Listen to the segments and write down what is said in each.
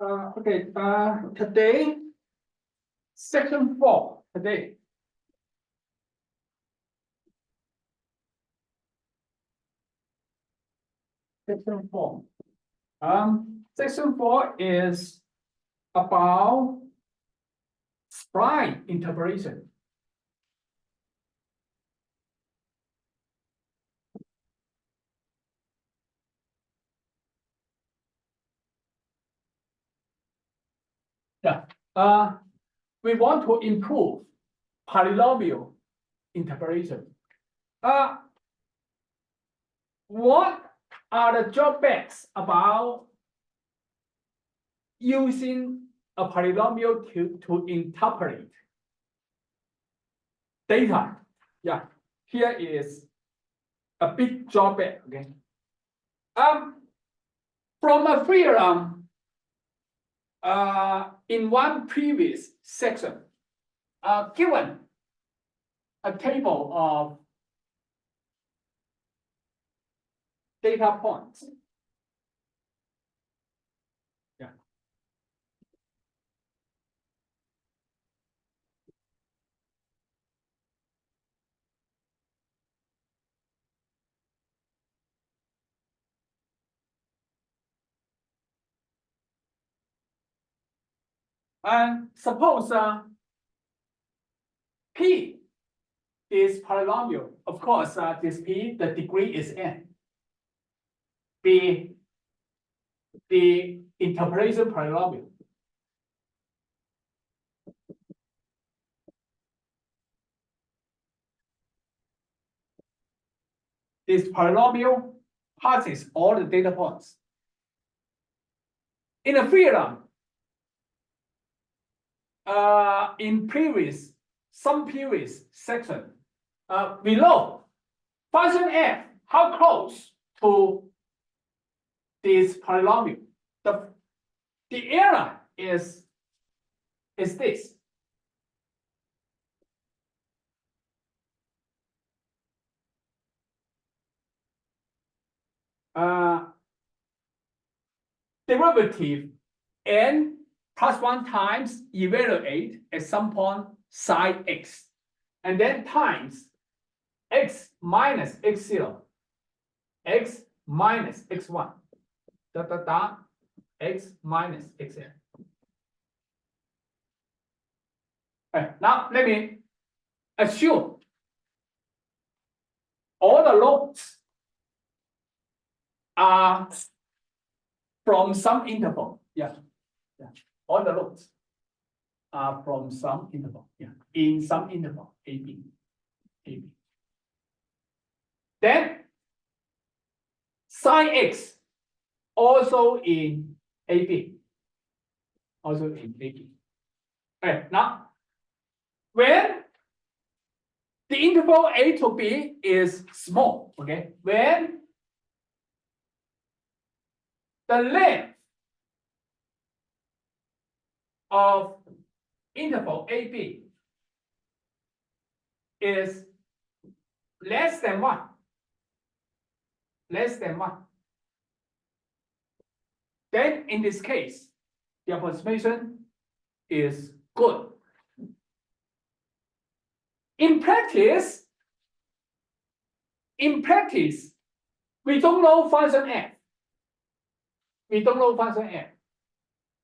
Okay, today, section 4, today. Section 4. Section 4 is about spline interpolation. Yeah. We want to improve polynomial interpolation. What are the drawbacks about using a polynomial to interpolate data? Yeah, here is a big drawback. Okay. From a theorem, in one previous section, given a table of data points. Yeah. And suppose P is polynomial. Of course, this P, the degree is n. B, the interpolation polynomial. This polynomial passes all the data points. In a theorem, in some previous section, below function f, how close to this polynomial? The error is this. Derivative n plus 1 times evaluate at some point psi x, and then times x minus x0, x minus x1, x minus xn. Now let me assume all the loads are from some interval. Yeah. All the loads are from some interval. Yeah. In some interval, AB. Then psi x also in AB. Okay, now when the interval A to B is small, okay, when the length of interval AB is less than 1, then in this case, the approximation is good. In practice, we don't know function f.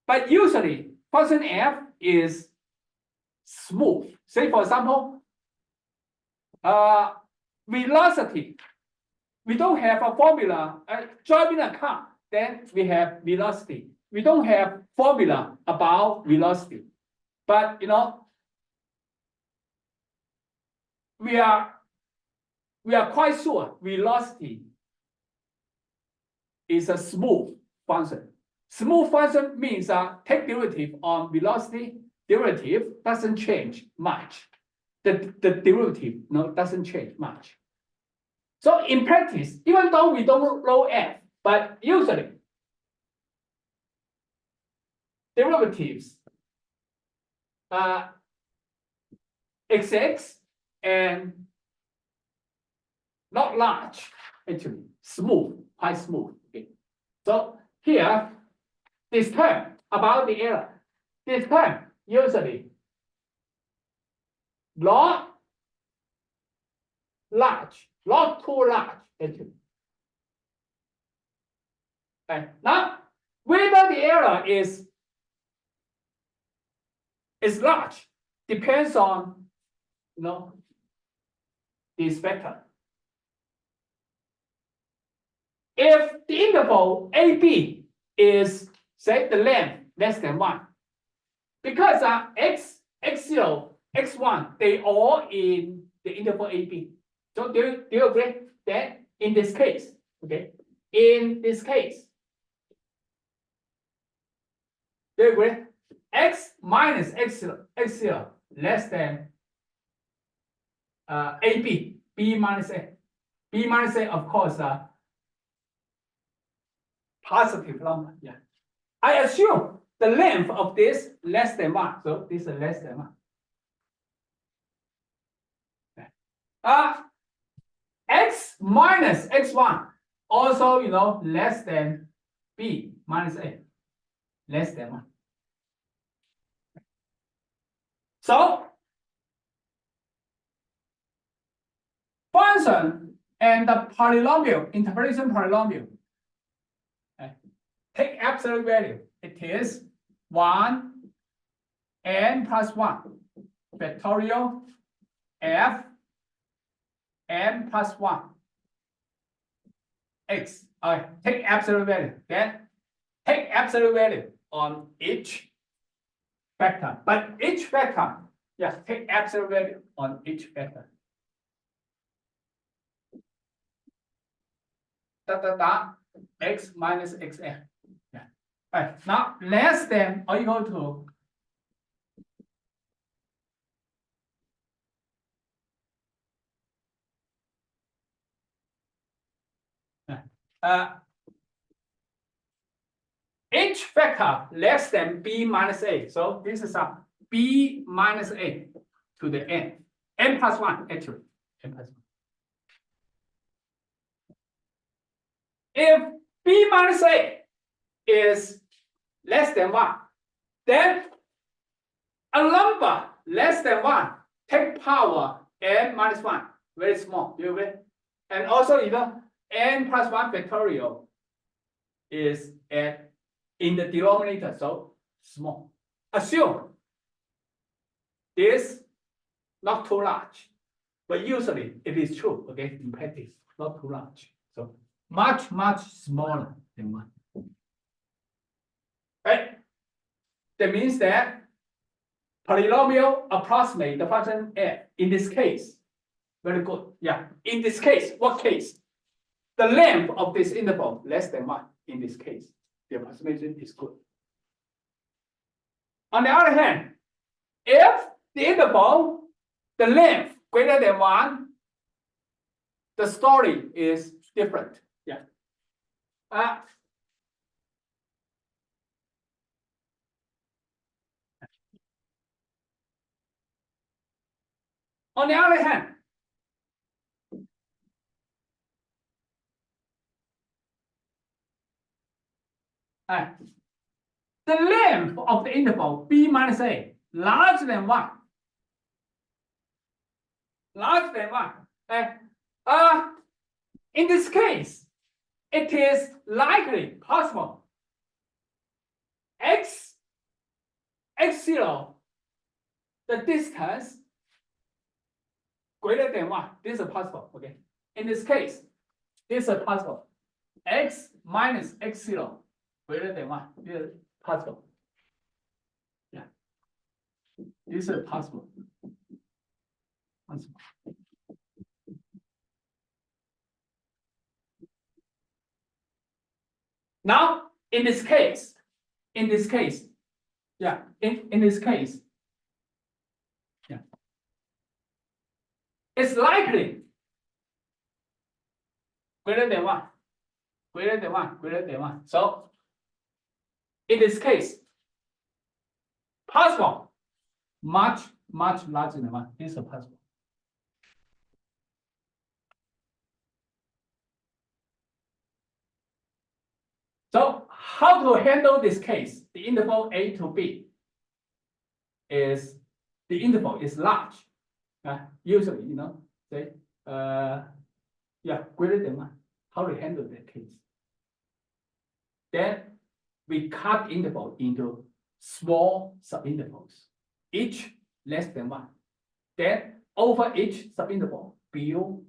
But usually, function f is smooth. Say, for example, velocity. We don't have a formula. Driving a car, then we have velocity. We don't have formula about velocity. But we are quite sure velocity is a smooth function. Smooth function means take derivative on velocity. Derivative doesn't change much. The derivative doesn't change much. So in practice, even though we don't know f, but usually derivatives xx and not large, actually smooth, quite smooth. Okay. So here, this term about the error. This time, usually not large, not too large, actually. Okay. Now, whether the error is large depends on, this factor. If the interval AB is, say, the length less than 1, because x0, x1, they all in the interval AB. So do you agree that in this case, okay, in this case, do you agree? X minus x0 less than AB, B minus A. B minus A, of course, positive number. Yeah. I assume the length of this less than 1. So this is less than 1. X minus x1 also, less than B minus A, less than 1. So function and the polynomial, interpolation polynomial, take absolute value. It is 1 n plus 1 factorial f n plus 1 x. Take absolute value. Then take absolute value on each factor. But each factor, yes, take absolute value on each factor. X minus xn. Yeah. Right. Now less than or equal to each factor less than b minus a. So this is a b minus a to the n plus 1 actually, n plus 1. If b minus a is less than 1, then a number less than 1 take power n minus 1, very small, you agree? And also n plus 1 factorial is in the denominator, so small. Assume this not too large, but usually it is true, okay, in practice, not too large. So much, much smaller than 1. Right? That means that polynomial approximate the function f. In this case, very good. Yeah. In this case, what case? The length of this interval less than 1. In this case, the approximation is good. On the other hand, if the interval, the length greater than 1, the story is different. Yeah. On the other hand, the length of the interval b minus a larger than 1. Larger than 1. In this case, it is likely possible x0, the distance greater than 1. This is possible. Okay. In this case, this is possible. X minus x0 greater than 1. This is possible. Yeah. This is possible. Now, in this case, yeah, in this case, yeah, it's likely greater than 1, greater than 1, greater than 1. So, in this case, possible, much, much larger than 1. This is possible. So, how to handle this case? The interval A to B is the interval is large. Usually, say greater than 1. How to handle that case? Then we cut interval into small subintervals, each less than 1. Then over each subinterval, build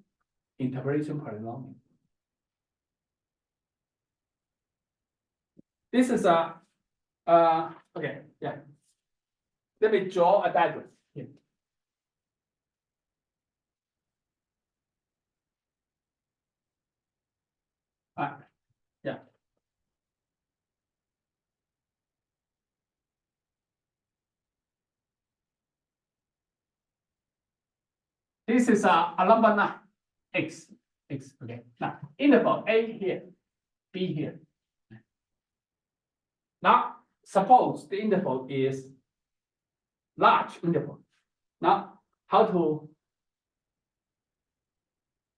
interpolation polynomial. This is okay, yeah. Let me draw a diagram here. Yeah. This is a number 9, x, okay. Now, interval A here, B here. Now, suppose the interval is large interval. Now, how to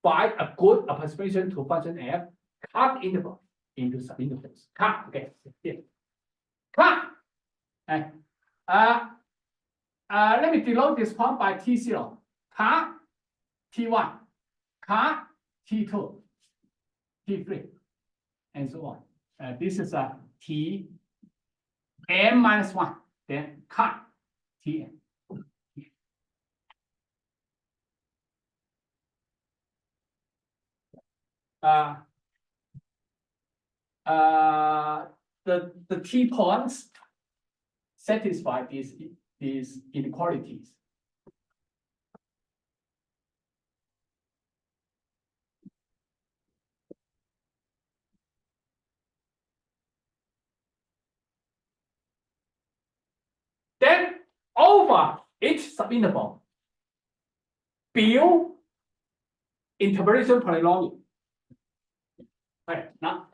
find a good approximation to function f? Cut interval into subintervals. Cut, okay, here. Cut. Let me denote this one by T0. Cut T1, cut T2, T3, and so on. This is a T m minus 1, then cut Tn. The T points satisfy these inequalities. Then over each subinterval, build interpolation polynomial. Okay, now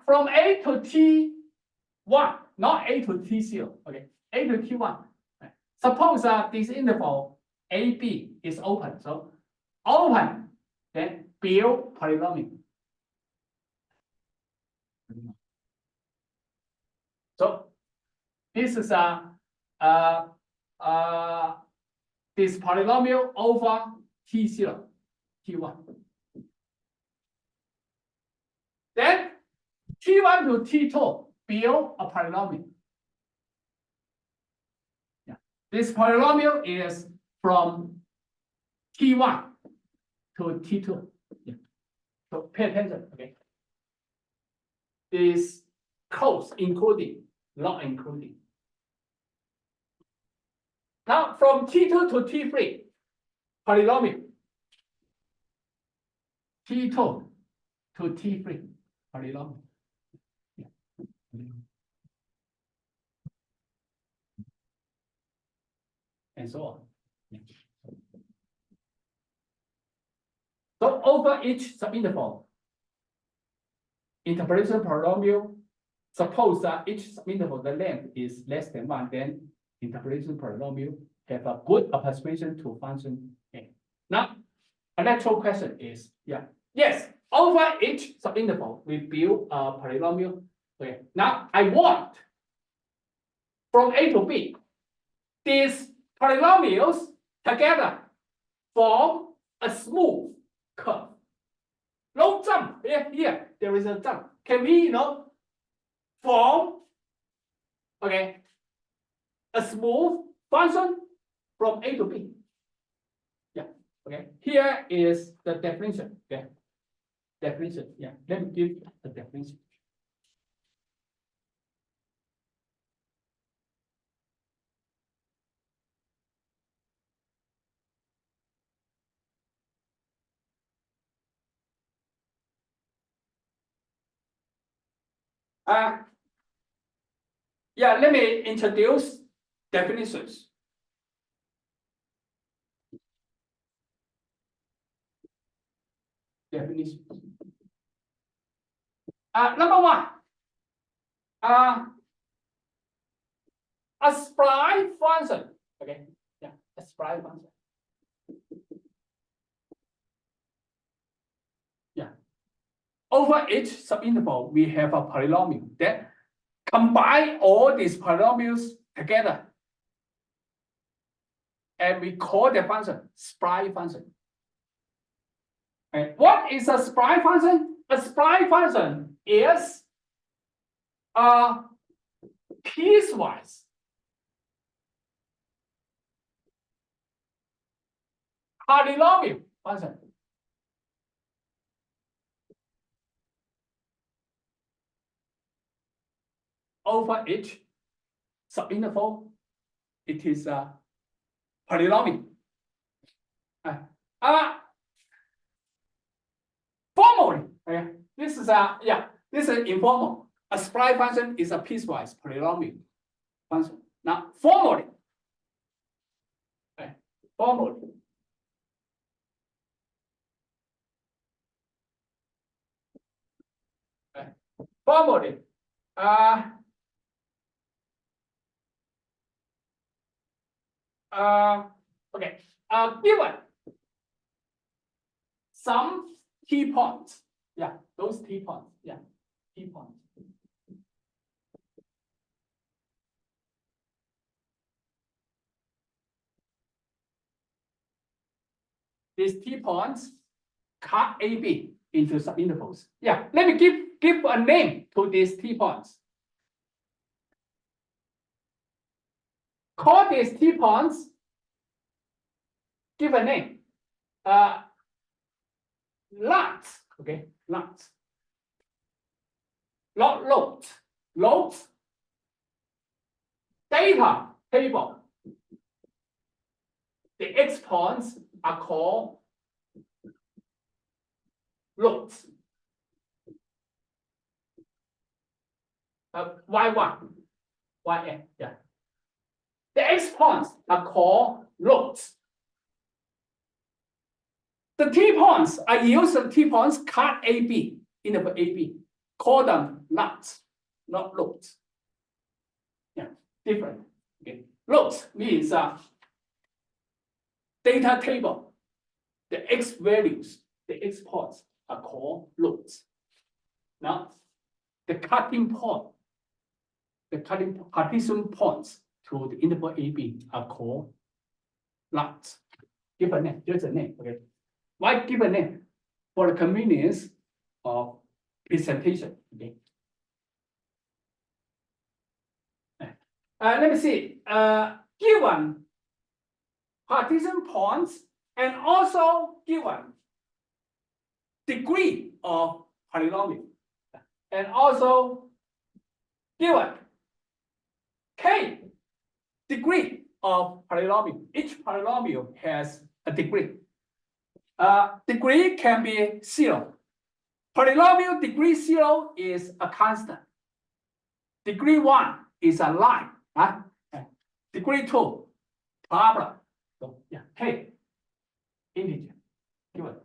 from A to T1, not A to T0. Okay, A to T1. Right. Suppose this interval AB is open. So open, then build polynomial. So this is this polynomial over T0, T1. Then T1 to T2 build a polynomial. Yeah. This polynomial is from T1 to T2. Yeah. So pay attention, okay? Is close including, not including. Now from T2 to T3, polynomial. T2 to T3, polynomial. Yeah. And so on. Yeah. So over each subinterval, interpolation polynomial, suppose that each subinterval, the length is less than 1, then interpolation polynomial have a good approximation to function A. Now, a natural question is, yes, over each subinterval, we build a polynomial. Okay, now I want from A to B, these polynomials together form a smooth curve. No jump. Here there is a jump. Can we, form, okay, a smooth function from A to B? Yeah. Okay. Here is the definition. Okay. Definition. Yeah. Let me give the definition. Yeah, let me introduce definitions. Definitions. Number 1. A spline function. Okay. Yeah, a spline function. Yeah. over each subinterval, we have a polynomial that combine all these polynomials together. And we call the function spline function. Okay. What is a spline function? A spline function is a piecewise polynomial function. Over each subinterval, it is a polynomial. Formally, this is this is informal. A spline function is a piecewise polynomial function. Now, formally, formally, okay, given some t points, those t points, t points. These t points cut AB into subintervals. Let me give a name to these t points. Call these t points. Give a name. Lots. Okay, lots. Loads. Data table. The x points are called loads. Y1, Yn, The x points are called loads. The t points, I use the t points cut AB, interval AB, call them lots, not loads. Different. Okay. Loads means data table. The x values, the x points are called loads. Now, the cutting point, the partition points to the interval AB are called lots. Give a name, just a name. Okay. Why give a name? For the convenience of presentation. Okay. Let me see. Given partition points and also given degree of polynomial, and also given k degree of polynomial. Each polynomial has a degree. Degree can be 0. Polynomial degree 0 is a constant. Degree 1 is a line. Degree 2, parabola. So k integer given.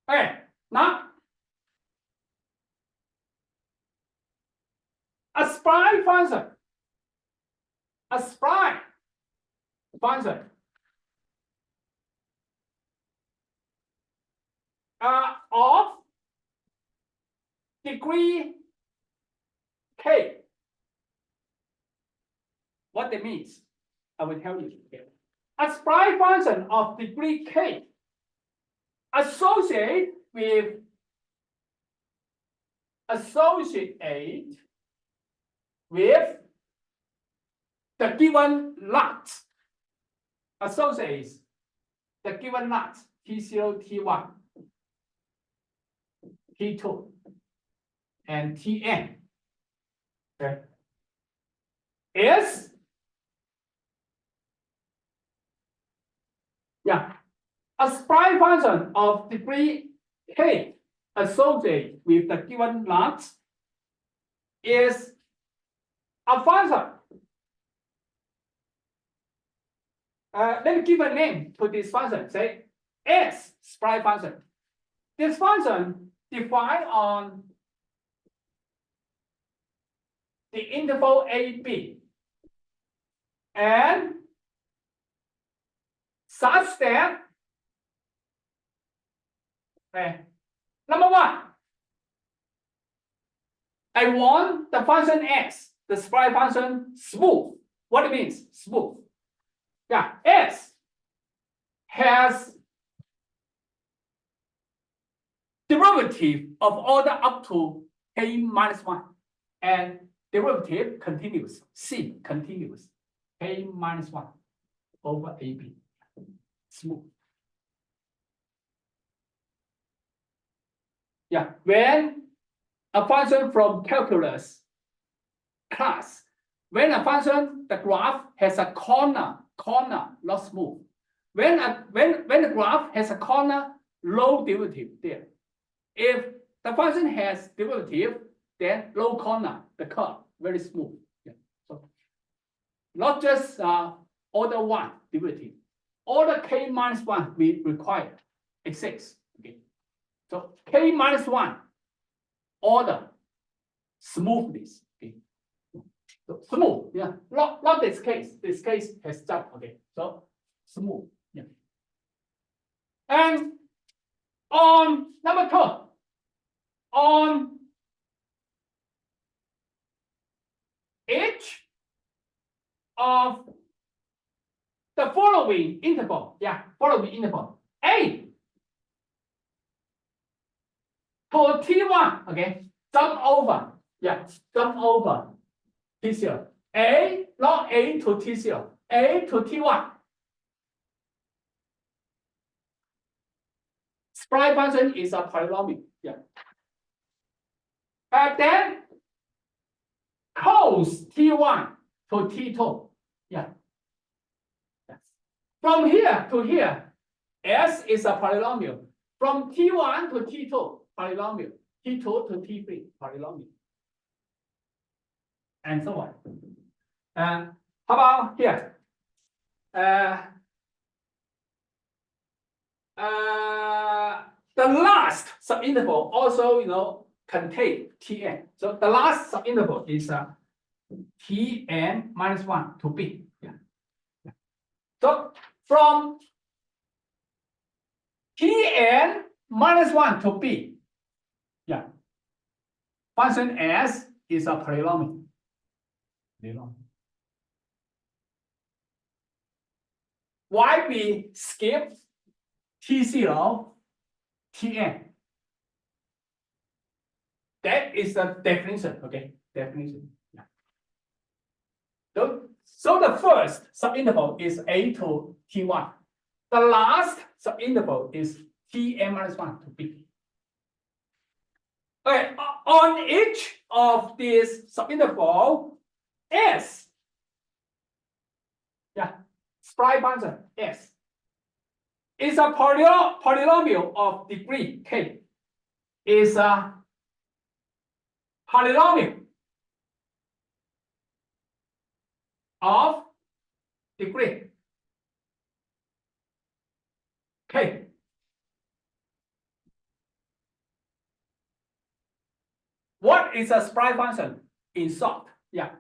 Okay, now a spline function. A spline function of degree k. What that means, I will tell you. A spline function of degree k associate with the given lot. Associates the given lot T0, T1, T2, and Tn. Okay. Is a spline function of degree k associated with the given lot is a function. Let me give a name to this function. Say S spline function. This function defined on the interval AB and such that Okay. Number one, I want the function x, the spline function, smooth. What it means? Smooth. Yeah, s has derivative of order up to k minus 1 and derivative continuous, c continuous, k minus 1 over ab. Smooth. Yeah, when a function from calculus class, when a function, the graph has a corner, not smooth. When the graph has a corner, low derivative there. If the function has derivative, then low corner, the curve, very smooth. Yeah. So not just order 1 derivative, order k minus 1 we require exists. Okay. So k minus 1 order smoothness. Okay. So smooth, yeah. Not this case. This case has jump. Okay. So smooth. Yeah. And on number 2, on each of the following interval, yeah, following interval, a to t1, okay, sum over, yeah, sum over t0, a log a to t0, a to t1. Spline function is a polynomial, yeah. And then close t1 to t2, yeah. From here to here, S is a polynomial. From T1 to T2, polynomial. T2 to T3, polynomial. And so on. How about here? The last subinterval also, contain Tn. So the last subinterval is Tn minus 1 to B. Yeah. So from Tn minus 1 to B, yeah, function S is a polynomial. Why we skip T0, Tn? That is the definition, okay? Definition. Yeah. So the first subinterval is A to T1. The last subinterval is Tn minus 1 to B. Okay, on each of these subinterval, S, yeah, spline function S is a polynomial of degree K. Is a polynomial of degree K. What is a spline function in short? Yeah.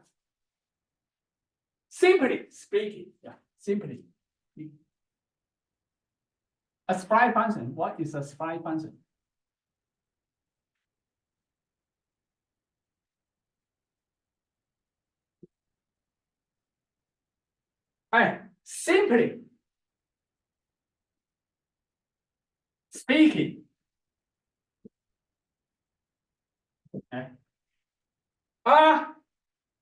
Simply speaking, yeah, simply. A spline function, what is a spline function? Simply speaking, a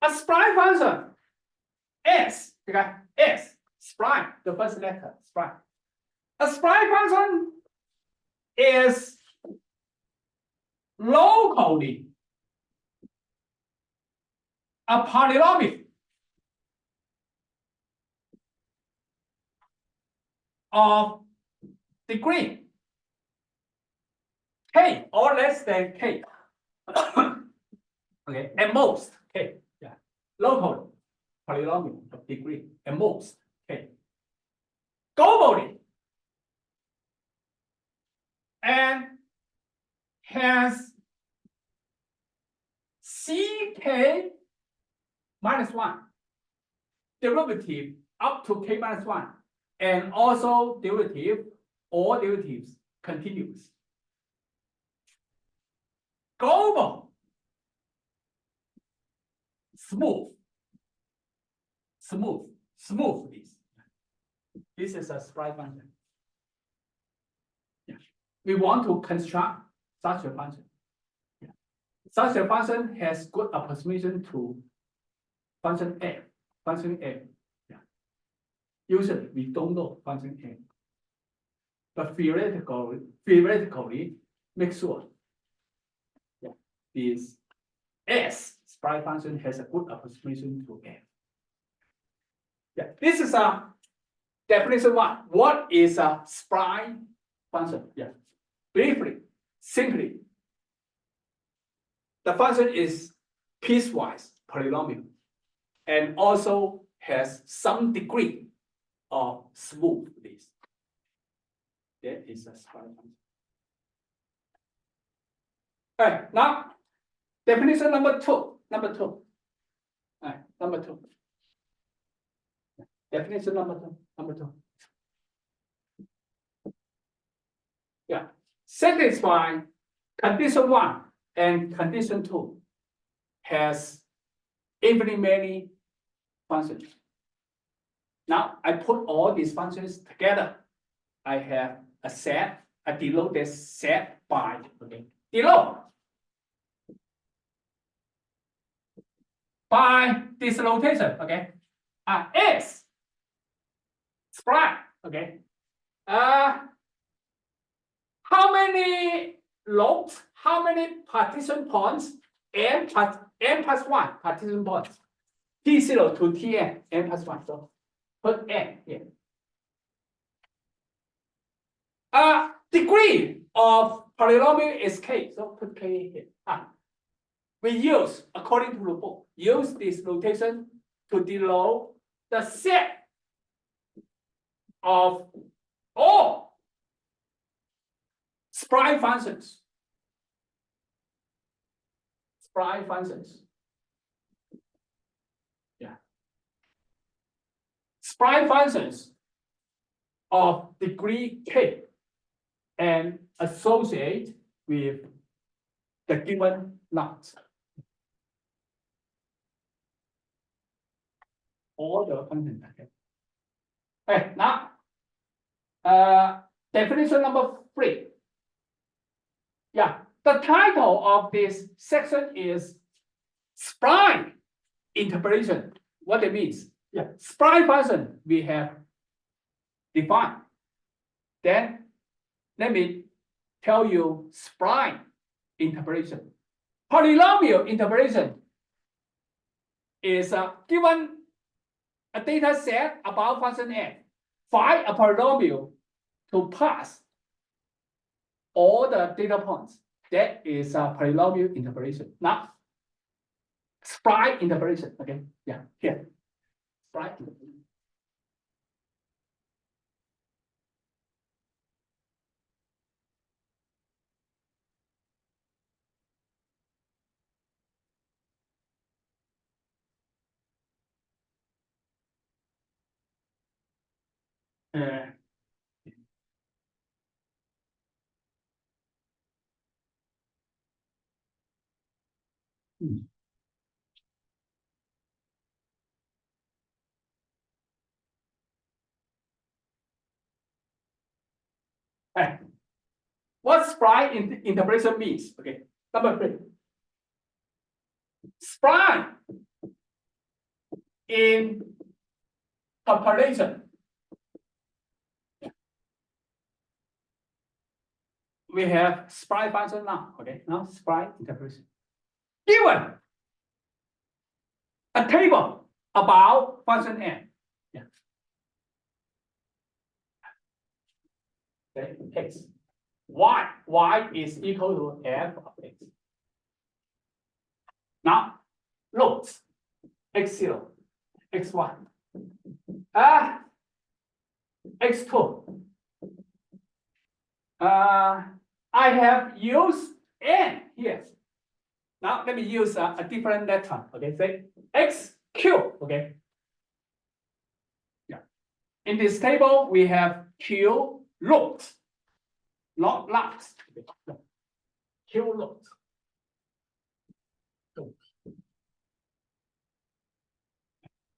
spline function S, okay, S, spline, the first letter, spline. A spline function is locally a polynomial of degree K or less than K. Okay, at most K. Yeah, local polynomial of degree at most K. Globally, and has CK minus 1 derivative up to K minus 1 and also derivative or derivatives continuous. global, smooth this. This is a spline function. Yeah. We want to construct such a function. Yeah. Such a function has good approximation to function f. Function f. Yeah. Usually we don't know function f, but theoretically make sure. Yeah. This S spline function has a good approximation to f. Yeah. This is a definition one. What is a spline function? Yeah. Briefly, simply, the function is piecewise polynomial and also has some degree of smoothness. That is a spline function. All right, now definition number two. Number two. Definition number two. Yeah. Satisfy condition one and condition two has infinitely many functions. Now I put all these functions together. I have a set, I denote this set by, okay, denote by this notation, okay, is spline, okay. How many lobes, how many partition points, n plus 1 partition points, T0 to Tn, n plus 1. So put n here. Degree of polynomial is k. So put k here. We use, according to the book, use this notation to denote the set of all spline functions. Spline functions. Yeah. Spline functions of degree k and associate with the given knot. All the functions. Okay, now definition number 3. Yeah, the title of this section is spline interpolation. What it means? Yeah, spline function we have defined. Then let me tell you spline interpolation. Polynomial interpolation is given a data set about function f. Find a polynomial to pass all the data points. That is a polynomial interpolation. Now, spline interpolation. Okay, yeah, here. Spline interpolation. What spline interpolation means? Okay, number 3. Spline interpolation. We have spline function now. Okay, now spline interpolation. Given a table about function n. Yeah. Okay, x. Y is equal to f of x. Now, look, x0, x1, x2. I have used n here. Now let me use a different letter. Okay, say x cube. Okay. Yeah. In this table, we have q root, not lots. Q root.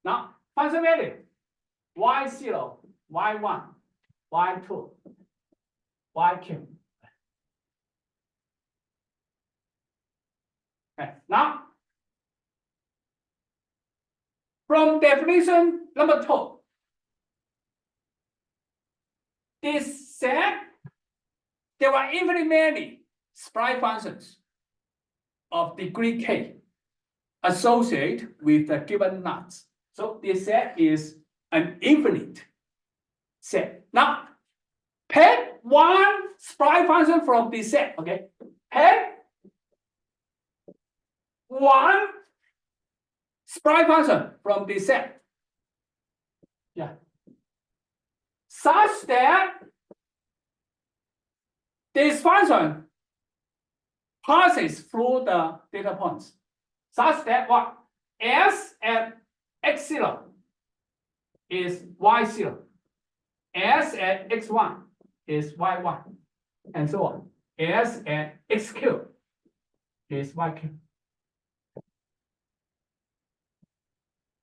Now, function value y0, y1, y2, yq. Okay. Now, from definition number 2, this set, there are infinitely many spline functions of degree k associated with the given nuts. So this set is an infinite set. Now, pick one spline function from this set. Okay, pick one spline function from this set. Yeah, such that this function passes through the data points, such that what s at x0 is y0, s at x1 is y1, and so on. S at xq is yq.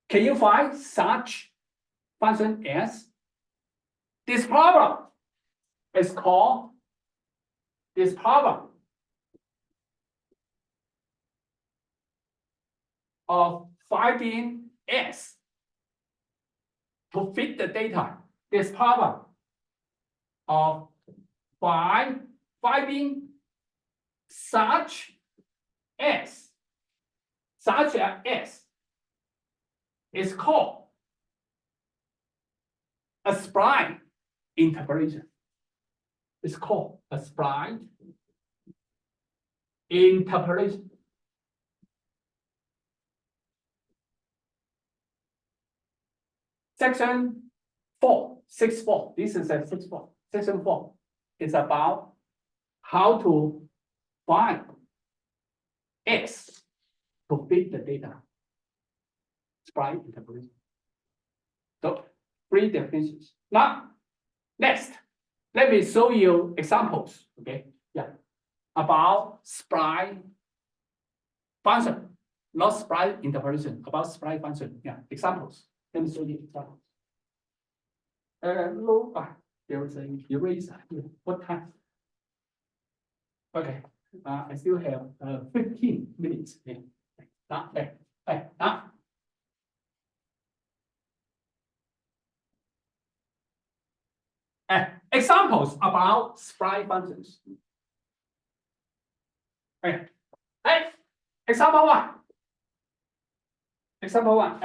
Can you find such function s? This problem is called this problem of finding s to fit the data. This problem of finding such s, such as s, is called a spline interpolation. It's called a spline interpolation. Section 4, 6.4. This is a 6.4. Section 4 is about how to find S to fit the data. Spline interpolation. So 3 definitions. Now, next, let me show you examples. Okay, yeah, about spline function, not spline interpolation. About spline function. Yeah, examples. Let me show you examples. There was an eraser here. What time? Okay, I still have 15 minutes. Yeah. Examples about spline functions. Okay. Example 1. Example 1.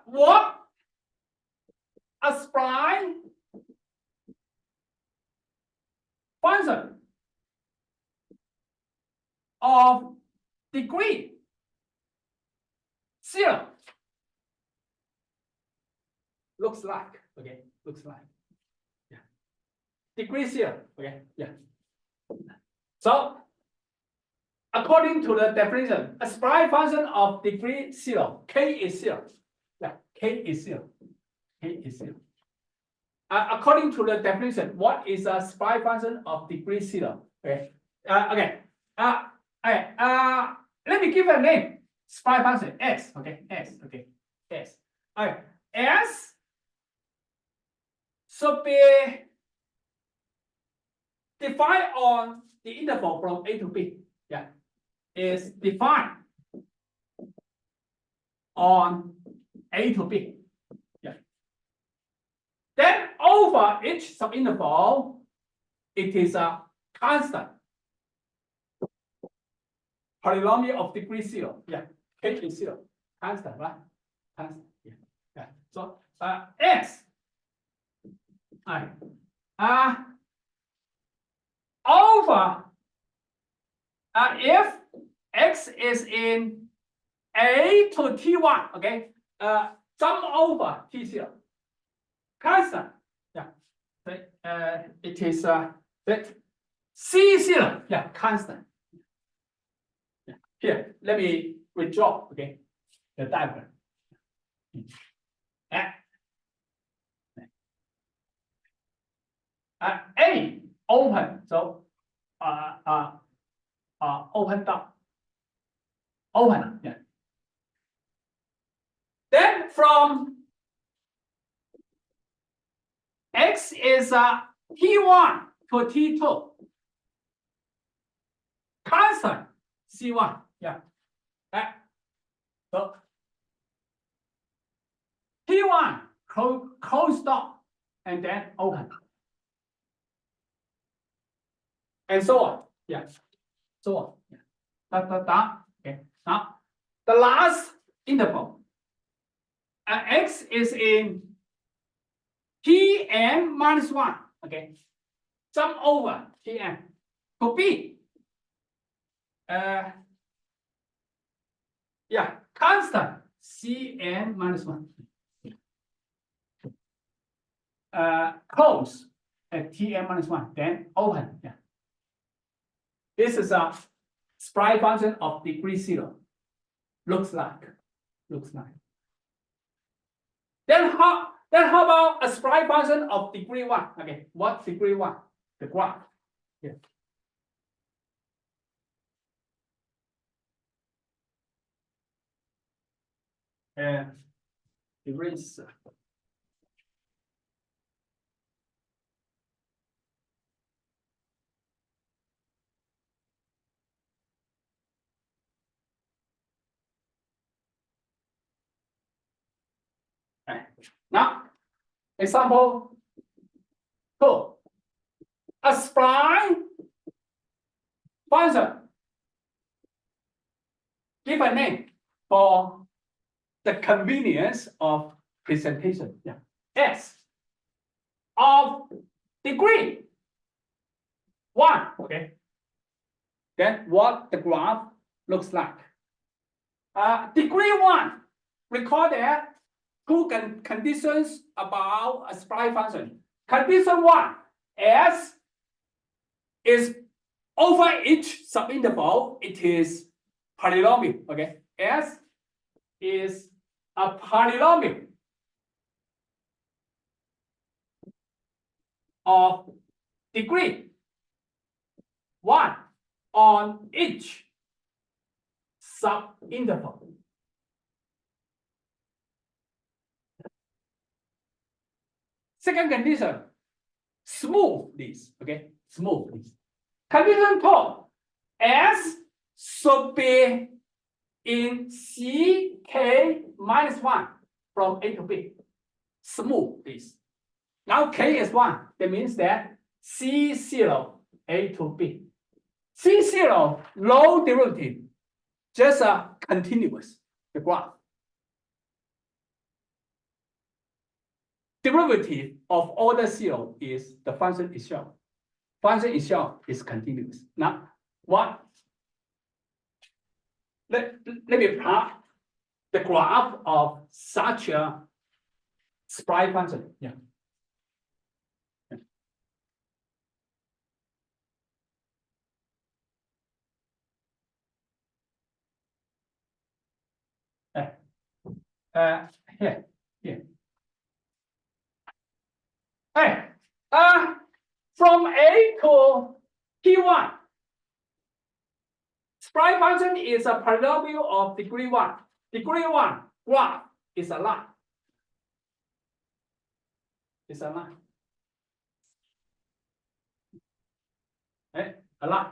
What a spline function of degree 0 looks like. Okay, looks like. Yeah. Degree 0. Okay, yeah. So, according to the definition, a spline function of degree 0, k is 0. Yeah, k is 0. K is 0. According to the definition, what is a spline function of degree 0? Okay. Okay. Let me give a name. Spline function S. Okay. S. Okay. S. Okay. S should be defined on the interval from A to B. Yeah. Is defined on A to B. Yeah. Then over each subinterval, it is a constant polynomial of degree 0. Yeah, k is 0. Constant, right? Constant. Yeah. Yeah. So S. Over if x is in A to T1, okay, sum over T0, constant, yeah, it is that C0, yeah, constant. Yeah. Here, let me withdraw, okay, the diagram. A open, so open down. open. Yeah. Then from x is T1 to T2. Constant C1. Yeah. Right. So T1 close stop and then open. And so on. Yeah. So on. Yeah. Okay. Now the last interval. X is in Tn minus 1. Okay. Sum over Tn to B. Yeah, constant Cn minus 1. Close at Tn minus 1, then open. Yeah. This is a Spline function of degree 0. Looks like. Then how about a Spline function of degree 1? Okay, what degree 1? The graph. Yeah. Erase. Now, example 2. A spline function. Give a name for the convenience of presentation. Yeah. S of degree 1. Okay. Then what the graph looks like. Degree 1. Recall that two conditions about a spline function. Condition 1, S is over each subinterval, it is polynomial. Okay, S is a polynomial of degree 1 on each subinterval. Second condition, smooth this. Okay, smooth this. Condition 2, S should be in Ck minus 1 from A to B. Smooth this. Now K is 1. That means that C0 A to B. C0 low derivative, just a continuous, the graph. Derivative of order 0 is the function itself. Function itself is continuous. Now, what? Let me plot the graph of such a spline function. Yeah. Here. Hey, from A to T1, spline function is a polynomial of degree 1. Degree 1 graph is a line. It's a line. Hey, a line.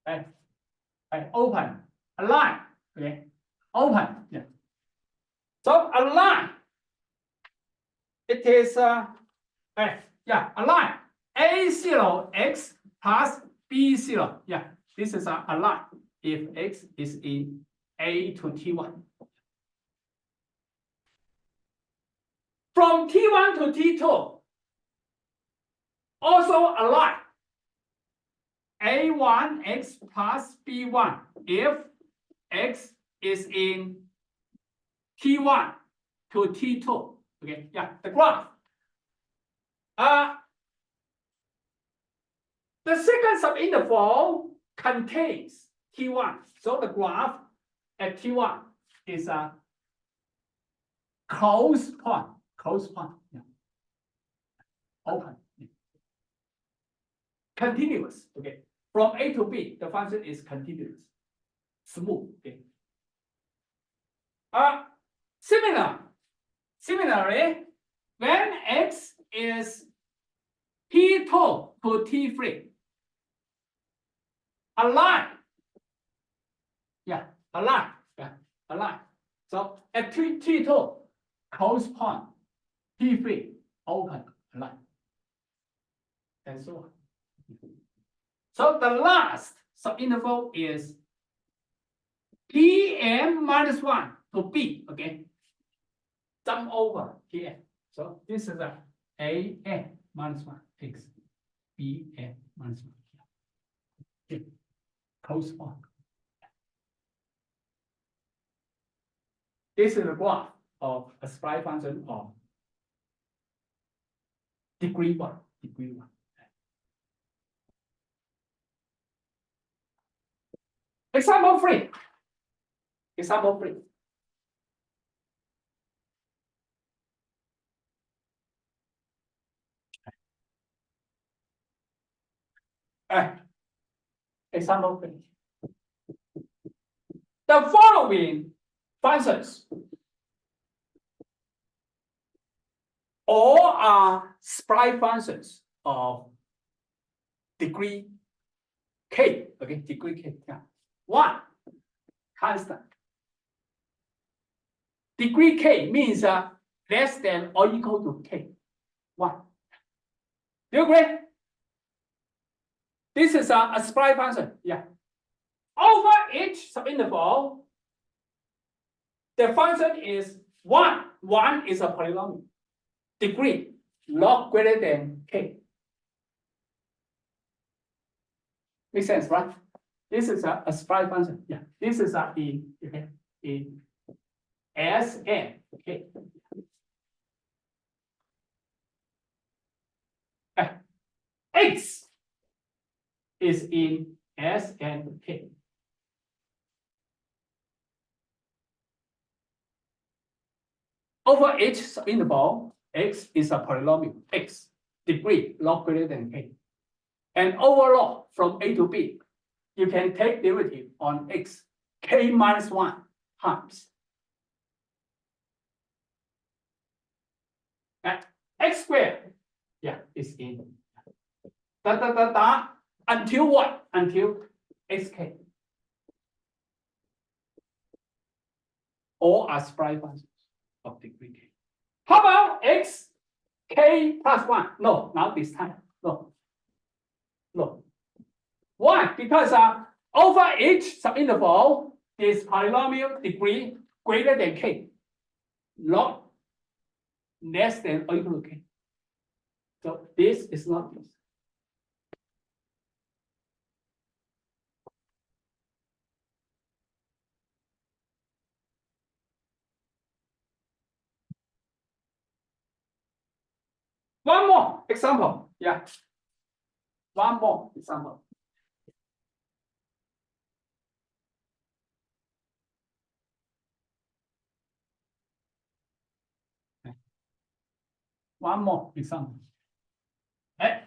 Hey, open. A line. Okay. Open. Yeah. So a line. It is a line. A0 x plus B0. Yeah, this is a line if x is in A to T1. From T1 to T2, also a line. A1 x plus B1 if x is in T1 to T2. Okay, yeah, the graph. The second subinterval contains T1. So the graph at T1 is a closed point. Closed point. Yeah. Open. Yeah. Continuous. Okay. from A to B, the function is continuous, smooth. Okay. Similarly, when x is t2 to t3, a line. Yeah, a line. Yeah, a line. So at t2 close point, t3 open line, and so on. So the last subinterval is Tm minus 1 to B, okay? Sum over Tn. So this is a An minus 1 x, Bn minus 1. Okay. Close point. This is the graph of a spline function of degree 1. Degree 1. Example 3. Example 3. Example 3. The following functions all are spline functions of degree k. Okay, degree k. Yeah. 1 constant. Degree k means less than or equal to k. 1. Do you agree? This is a spline function. Yeah. Over each subinterval, the function is 1. 1 is a polynomial. Degree log greater than k. Make sense, right? This is a spline function. Yeah. This is in Sn. Okay. X is in Sn k. Over each subinterval, x is a polynomial. X degree log greater than k. And overall, from A to B, you can take derivative on x, k minus 1 times. X squared, yeah, is in until what? Until xk. All are spline functions of degree k. How about x k plus 1? No, not this time. No. No. Why? Because over each subinterval is polynomial degree greater than k, log less than or equal to k. So this is not this. One more example. Yeah. One more example. One more example. Okay.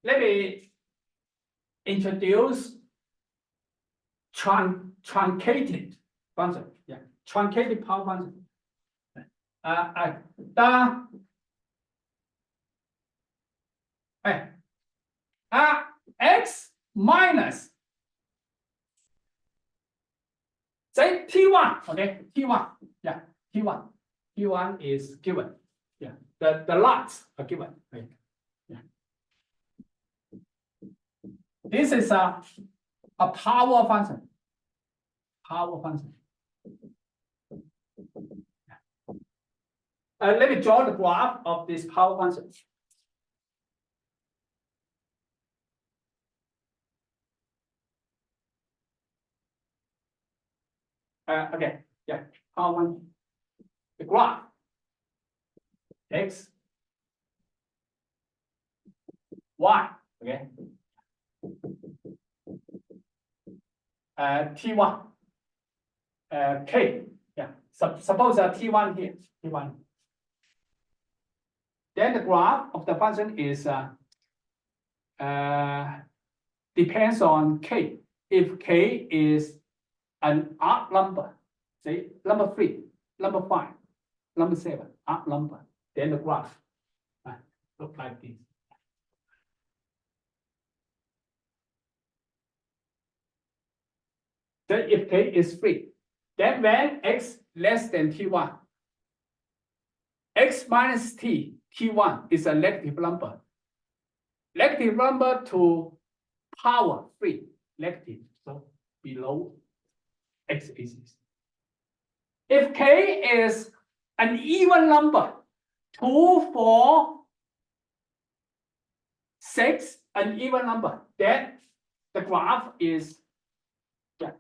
Let me introduce truncated function. Yeah, truncated power function. X minus say T1. Okay, T1. Yeah, T1. T1 is given. Yeah, the lots are given. Okay. Yeah. This is a power function. Power function. Let me draw the graph of this power function. Okay, yeah, power function. The graph x, y. Okay. T1, k. Yeah. Suppose T1 here. T1. then the graph of the function is depends on k. If k is an odd number, say number 3, number 5, number 7, odd number, then the graph look like this. Then if k is 3, then when x less than t1, x minus t, t1 is a negative number. Negative number to power 3, negative, so below x-axis. If k is an even number, 2, 4, 6, an even number, then the graph is, yeah,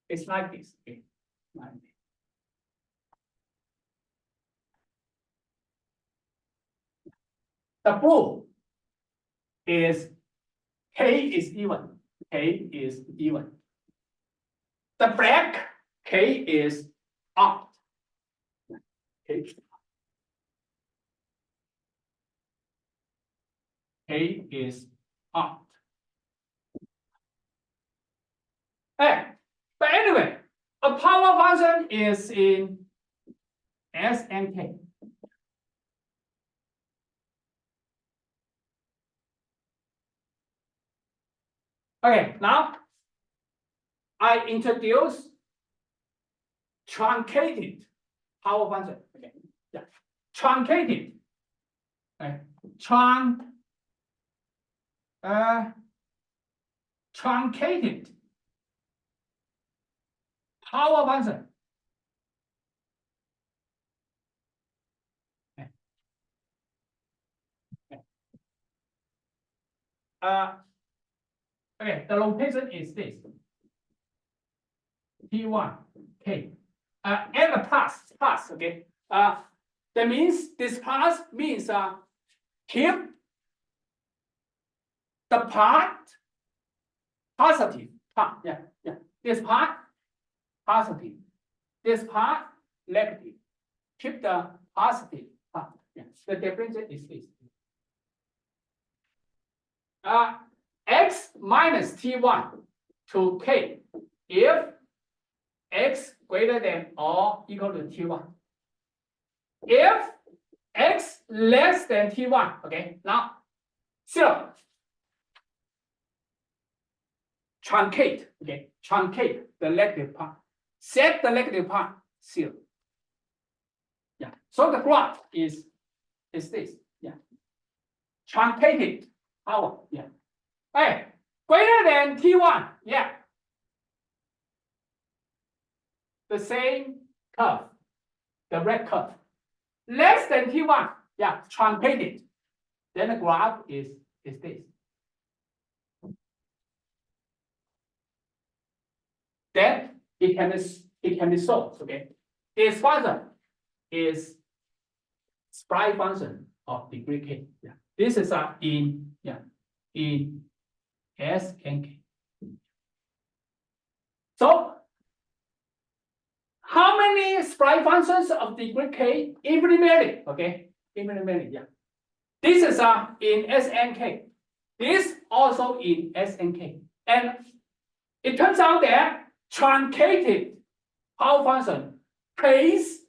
it's like this. Okay. Like this. The blue is k is even, k is even. The black k is odd. K is odd. Hey, but anyway, a power function is in S and K. Okay, now I introduce truncated power function. Okay, yeah, truncated. Okay. Truncated power function. Okay. Okay, the location is this. T1, K. And the plus, okay. That means this plus means keep the part positive part. Yeah. This part positive. This part negative. Keep the positive part. Yeah. The difference is this. X minus T1 to K if x greater than or equal to T1. If x less than T1, okay, now 0. Truncate, okay, truncate the negative part. Set the negative part 0. Yeah, so the graph is this, yeah. Truncated power, yeah. Hey, greater than T1, yeah. The same curve, the red curve. Less than T1, yeah, truncated. Then the graph is this. Then it can be solved. Okay, this function is Spline function of degree k. Yeah, this is in S and K. So how many Spline functions of degree k implemented? Okay, implemented. Yeah, this is in S and K. This also in S and K, and it turns out that truncated power function plays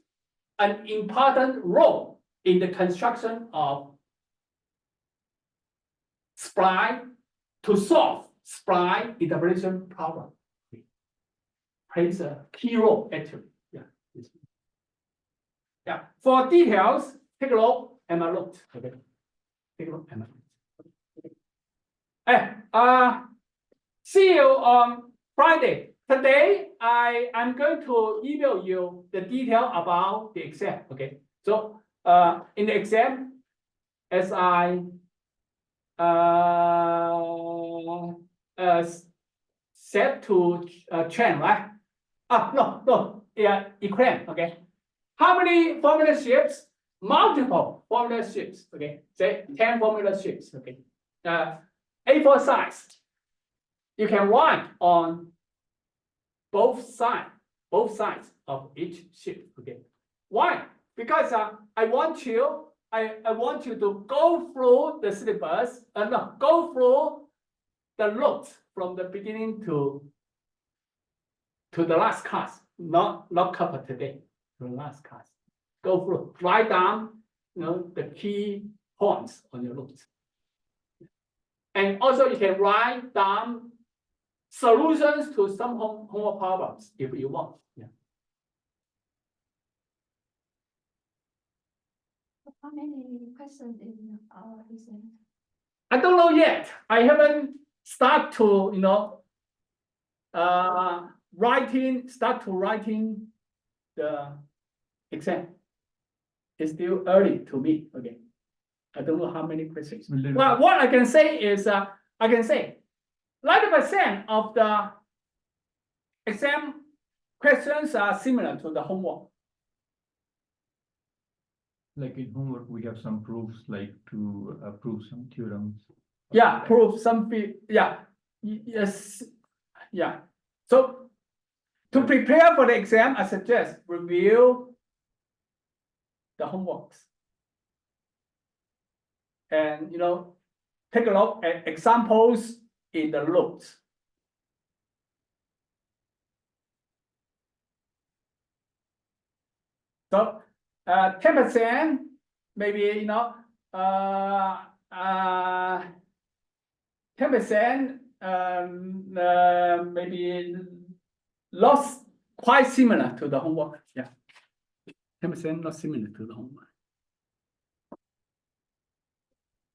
an important role in the construction of spline to solve spline interpolation problem. Plays a key role actually. Yeah. Yeah. For details, take a look at my notes. Okay. Take a look at my notes. Hey, see you on Friday. Today, I'm going to email you the detail about the exam. Okay. So in the exam, as I set to train, right? No, yeah, equation. Okay. How many formula shapes? Multiple formula shapes. Okay. Say 10 formula shapes. Okay. A4 size. You can write on both sides of each shape. Okay. Why because I want you to go through the syllabus and go through the notes from the beginning to the last class, not cover today, to the last class. Go through, write down, the key points on your notes. And also you can write down solutions to some homework problems if you want. Yeah. How many questions in our exam? I don't know yet. I haven't start to, start to writing the exam. It's still early to me again. I don't know how many questions. Well, what I can say is, I can say 90% of the exam questions are similar to the homework. Like in homework, we have some proofs, like to prove some theorems. Yeah, prove some, yeah, yes, yeah. So to prepare for the exam, I suggest review the homeworks. And, take a look at examples in the notes. So 10%, maybe, 10%, maybe not quite similar to the homework. Yeah, 10% not similar to the homework.